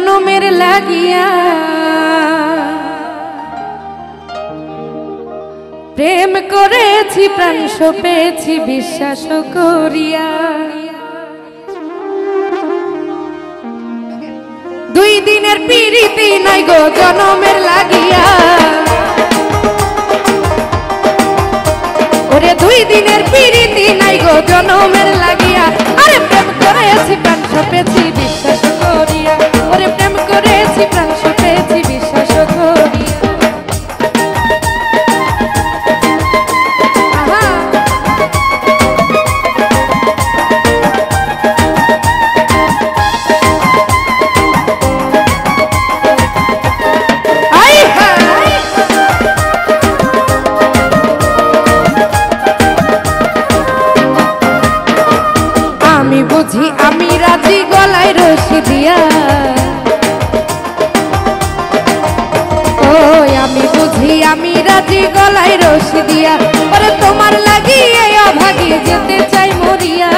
জনমের লাগিয়া প্রেম করেছি প্রাণ সপেছি বিশ্বাস করিয়া দুই দিনের পিরিতি নাই গো জনমের লাগিয়া ওরে দুই দিনের পিরিতি নাই গো জনমের লাগিয়া আরে প্রেম করেছি প্রাণ সপেছি বিশ্বাস করিয়া ওরে প্রেম করেছি প্রাণ সপেছি বিশ্বাস করিয়া বুঝি আমি রাজি গলায় রশি দিয়া ও আমি বুঝি আমি রাজি গলায় রশি দিয়া ওরে তোমার লাগি এই অভাগী যেতে চাই মরিয়া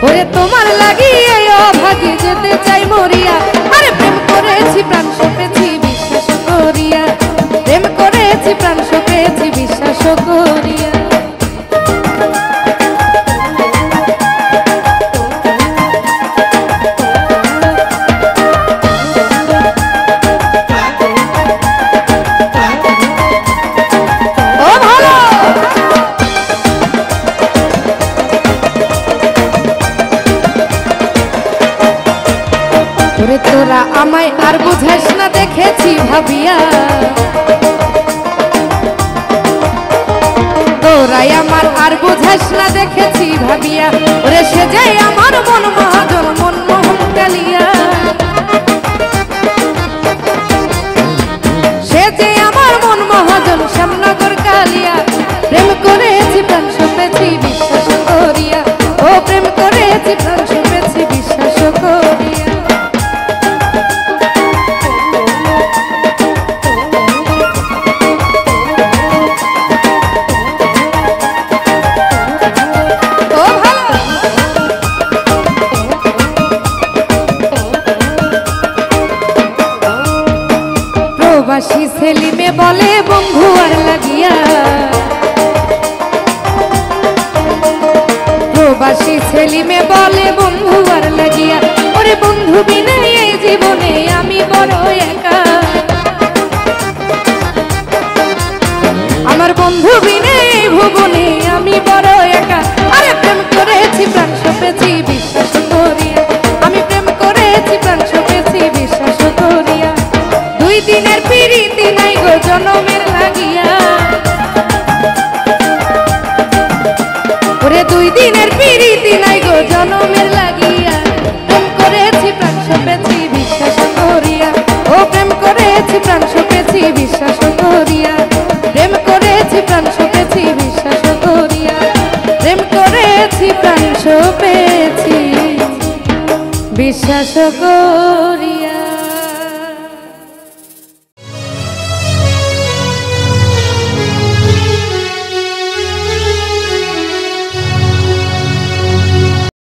ওরে তোমার লাগি এই অভাগী যেতে চাই মরিয়া আরে প্রেম করেছি প্রাণ সপেছি বিশ্বাস করিয়া প্রেম করেছি প্রাণ সপেছি বিশ্বাস করিয়া তোরা আমায় আর বুঝাস না দেখেছি ভাবিয়া তোরাই আমার আর বুঝাস না দেখেছি ভাবিয়া ওরে সে যাই আমার মন মহাজন মনমোহন কালিয়া সে যে আমার মন মহাজন শ্যামনগর কালিয়া প্রেম করেছি প্রাণ সপেছি বিশ্বাস করিয়া ও প্রেম করেছি প্রাণ সপেছি বিশ্বাস করিয়া প্রবাসী সেলিমে বলে বন্ধু আর লাগিয়া প্রবাসী সেলিমে বলে বন্ধু আর লাগিয়া ওরে বন্ধু বিনা এই জীবনে আমি বড় একা আমার বন্ধু বিনা এই ভুবনে আমি বড় একা আরে প্রেম করেছি প্রাণ সপেছি বিশ্বাস করিয়া আমি প্রেম করেছি প্রাণ সপেছি বিশ্বাস করিয়া দুই দিনের পিরিতি নাই গো জনমের লাগিয়া ওরে দুই দিনের পিরিতি নাই গো জনমের লাগিয়া প্রেম করেছি প্রাণ সপেছি বিশ্বাস করিয়া ও প্রেম করেছি প্রাণ সপেছি বিশ্বাস করিয়া প্রেম করেছি প্রাণ সপেছি বিশ্বাস করিয়া প্রেম করেছি প্রাণ সপেছি বিশ্বাস করিয়া